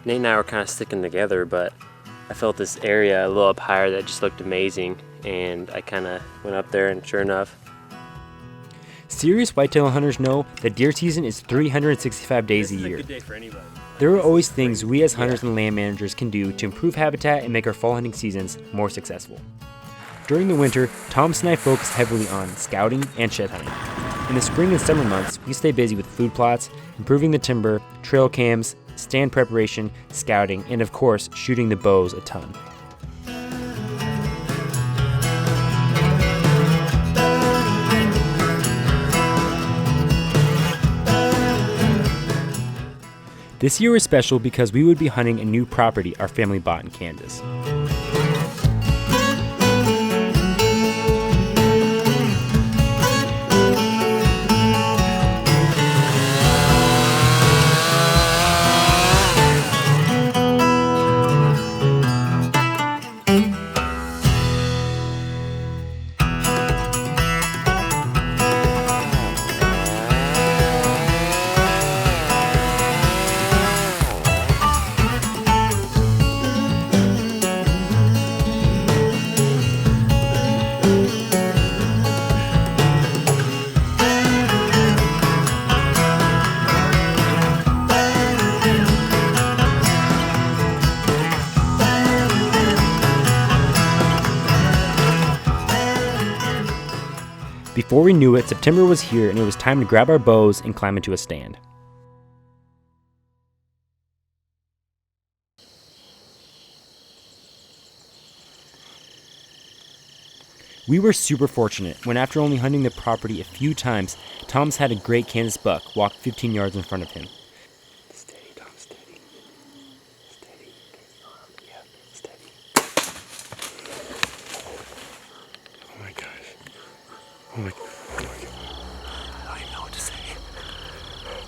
Nate and I were kind of sticking together, but I felt this area a little up higher that just looked amazing, and I kind of went up there, and sure enough. Serious whitetail hunters know that deer season is 365 days a year. This is a good day for anybody. There are always things we as hunters and land managers can do to improve habitat and make our fall hunting seasons more successful. During the winter, Thomas and I focus heavily on scouting and shed hunting. In the spring and summer months, we stay busy with food plots, improving the timber, trail cams, stand preparation, scouting, and of course, shooting the bows a ton. This year is special because we would be hunting a new property our family bought in Kansas. Before we knew it, September was here and it was time to grab our bows and climb into a stand. We were super fortunate when, after only hunting the property a few times, Tom's had a great Kansas buck walk 15 yards in front of him. Steady, Tom, steady. Steady. Yeah, steady. Oh my gosh. Oh my God. I don't even know what to say.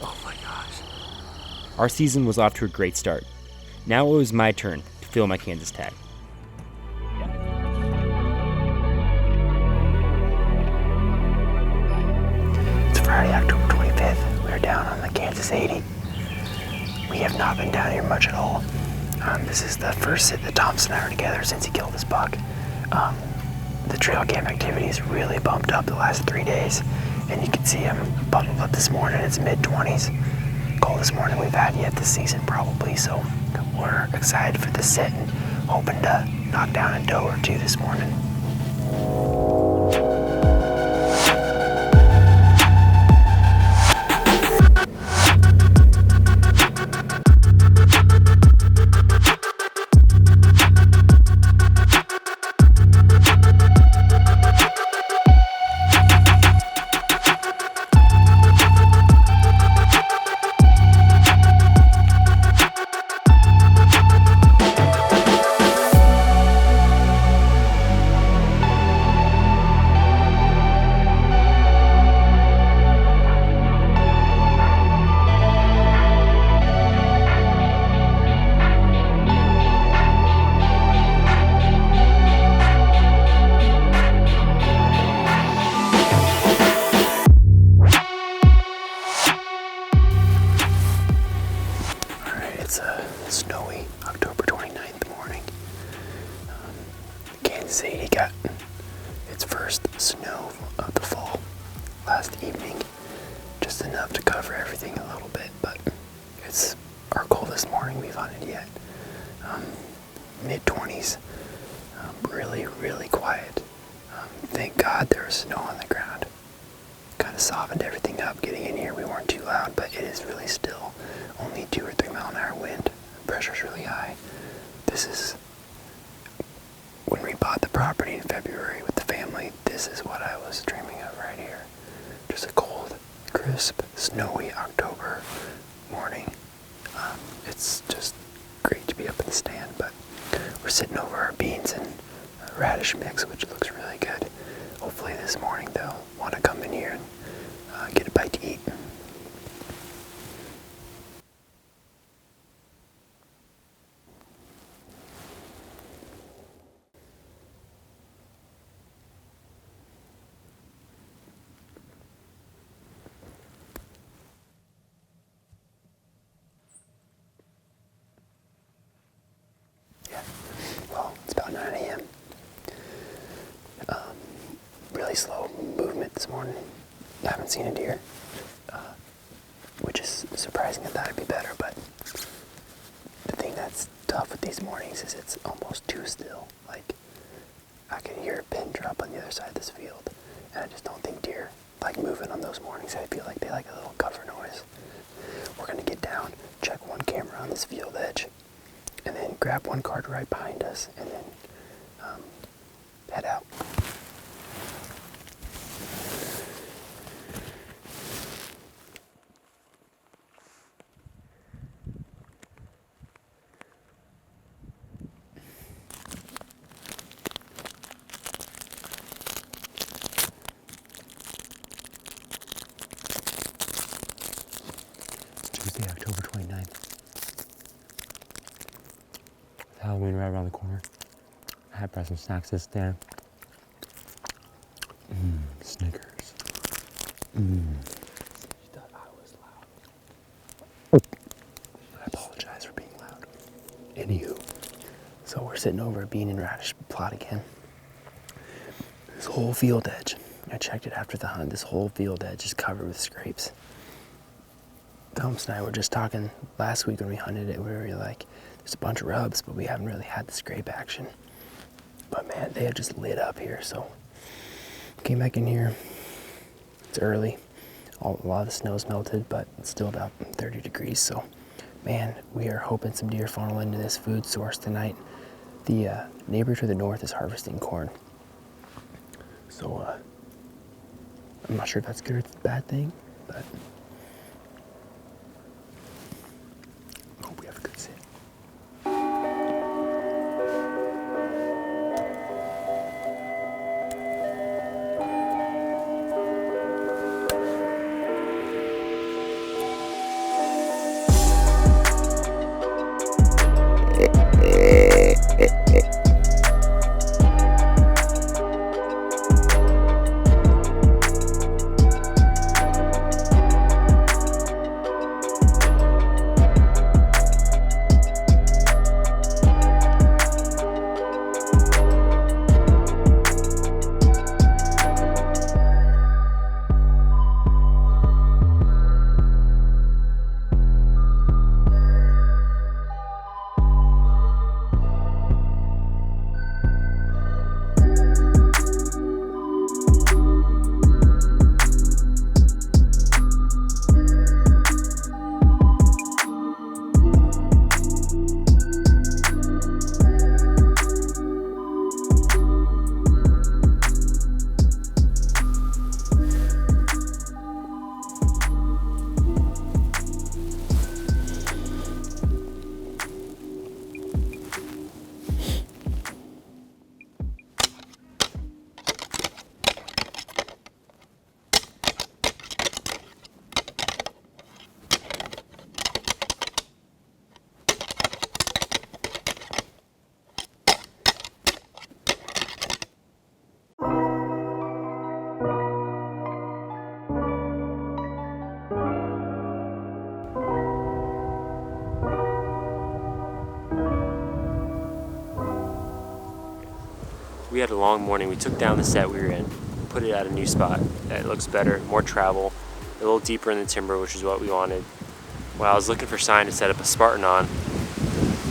Oh my gosh. Our season was off to a great start. Now it was my turn to fill my Kansas tag. It's Friday, October 25th. We're down on the Kansas 80. We have not been down here much at all. This is the first sit that Thompson and I are together since he killed his buck. The trail camp activity has really bumped up the last 3 days, and you can see I'm bundled up this morning. It's mid-20s. Coldest morning we've had yet this season, probably, so we're excited for the sit and hoping to knock down a doe or two this morning. It's a snowy October 29th morning. Kansas City got its first snow of the fall last evening. Just enough to cover everything a little bit, but it's our coldest morning we've hunted yet. Mid-20s, really, really quiet. Thank God there was snow on the ground. Kind of softened everything up getting in here. We weren't too loud, but it is really still. Only 2 or 3 mile an hour wind. Pressure's really high. This is when we bought the property in February with the family. This is what I was dreaming of right here. Just a cold, crisp, snowy October morning. It's just great to be up in the stand, but we're sitting over our beans and a radish mix, which looks really good. Hopefully this morning they'll want to come in here and get a bite to eat. this morning. I haven't seen a deer, which is surprising. I thought it'd be better, but the thing that's tough with these mornings is it's almost too still. Like, I can hear a pin drop on the other side of this field, and I just don't think deer like moving on those mornings. I feel like they like a little cover noise. We're gonna get down, check one camera on this field edge, and then grab one card right behind us, and then head out. Tuesday, October 29th. Halloween right around the corner. I had brought some snacks this day. Snickers. You thought I was loud. I apologize for being loud. Anywho, so we're sitting over a bean and radish plot again. This whole field edge, I checked it after the hunt, this whole field edge is covered with scrapes. Thomas and I were just talking last week when we hunted it. We were like, there's a bunch of rubs, but we haven't really had the scrape action. But man, they had just lit up here, so came back in here. It's early. A lot of the snow's melted, but it's still about 30 degrees, so man, we are hoping some deer funnel into this food source tonight. The neighbor to the north is harvesting corn. So I'm not sure if that's good or it's a bad thing, but I hope we have a good sit. We had a long morning. We took down the set we were in, put it at a new spot that looks better, more travel, a little deeper in the timber, which is what we wanted. While I was looking for sign to set up a Spartan on,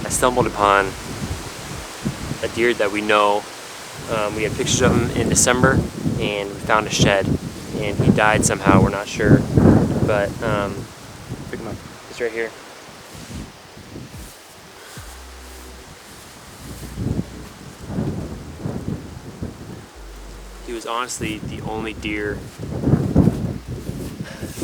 I stumbled upon a deer that we know. We had pictures of him in December, and we found a shed, and he died somehow. We're not sure, but pick him up. It's right here. He was honestly the only deer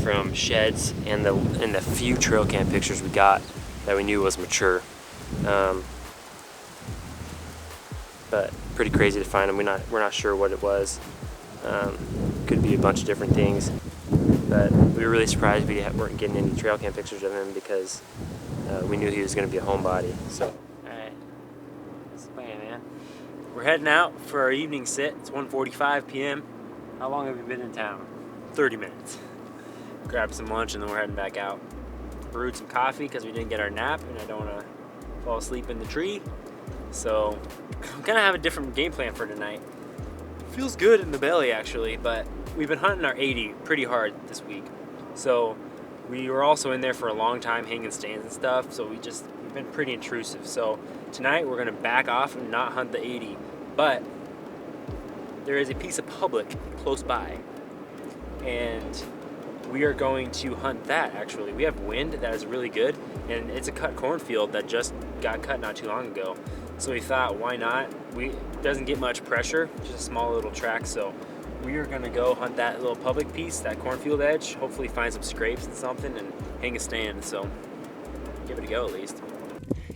from sheds and the few trail cam pictures we got that we knew was mature. But pretty crazy to find him. We're not sure what it was. Could be a bunch of different things. But we were really surprised we weren't getting any trail cam pictures of him because we knew he was going to be a homebody. So, alright, that's the plan, man. We're heading out for our evening sit. It's 1:45 p.m. How long have we been in town? 30 minutes. Grabbed some lunch and then we're heading back out. Brewed some coffee because we didn't get our nap and I don't want to fall asleep in the tree. So I'm gonna have a different game plan for tonight. Feels good in the belly actually, but we've been hunting our 80 pretty hard this week. So we were also in there for a long time hanging stands and stuff, so we've been pretty intrusive. So tonight we're going to back off and not hunt the 80, but there is a piece of public close by, and we are going to hunt that. Actually, we have wind that is really good, and it's a cut cornfield that just got cut not too long ago. So we thought, why not? It doesn't get much pressure, just a small little track. So we are gonna go hunt that little public piece, that cornfield edge. Hopefully find some scrapes and something, and hang a stand. So give it a go at least.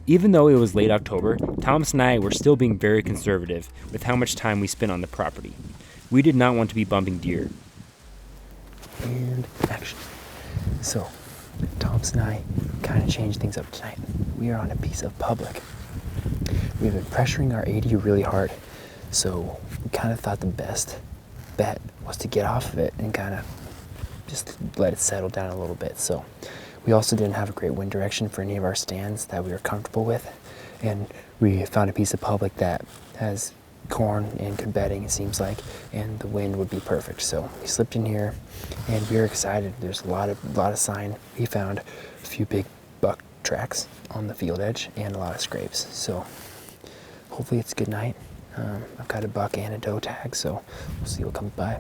Even though it was late October, Thomas and I were still being very conservative with how much time we spent on the property. We did not want to be bumping deer. And action. So, Thomas and I kind of changed things up tonight. We are on a piece of public. We've been pressuring our 80 really hard, so we kind of thought the best bet was to get off of it and kind of just let it settle down a little bit. So we also didn't have a great wind direction for any of our stands that we were comfortable with, and we found a piece of public that has corn and good bedding, it seems like, and the wind would be perfect. So we slipped in here, and we were excited. There's a lot of sign. We found a few big buck tracks on the field edge and a lot of scrapes. So hopefully it's a good night. I've got a buck and a doe tag, so we'll see what comes by.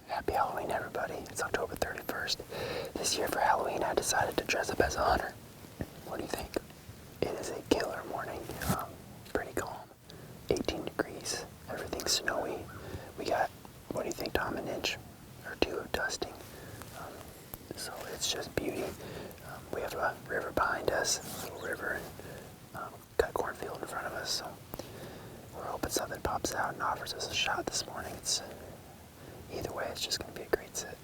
Happy Halloween, everybody. It's October 31st. This year for Halloween, I decided to dress up as a hunter. What do you think? It is a killer morning. Pretty calm. 18 degrees. Everything's snowy. We got, what do you think, Tom, an inch or two of dusting. So it's just beauty. We have a river behind us, a little river, and got a cornfield in front of us. So we're hoping something pops out and offers us a shot this morning. Either way, it's just going to be a great sit.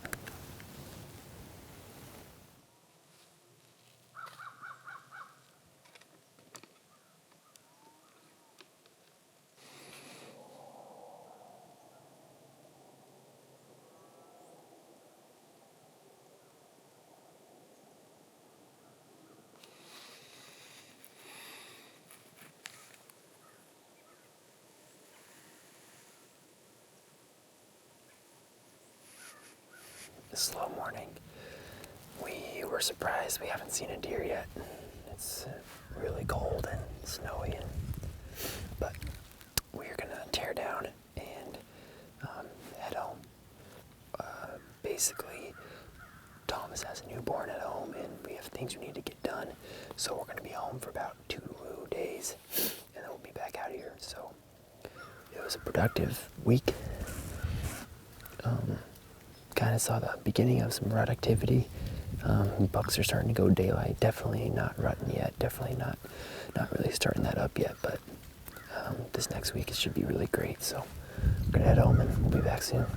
Slow morning. We were surprised we haven't seen a deer yet. It's really cold and snowy, but we're gonna tear down and head home. Basically, Thomas has a newborn at home, and we have things we need to get done, so we're gonna be home for about 2 days, and then we'll be back out here. So it was a productive week. Kind of saw the beginning of some rut activity. Bucks are starting to go daylight. Definitely not rutting yet. Definitely not really starting that up yet. But this next week it should be really great. So we're gonna head home and we'll be back soon.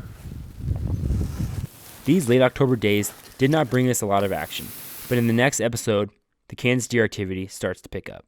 These late October days did not bring us a lot of action, but in the next episode, the Kansas deer activity starts to pick up.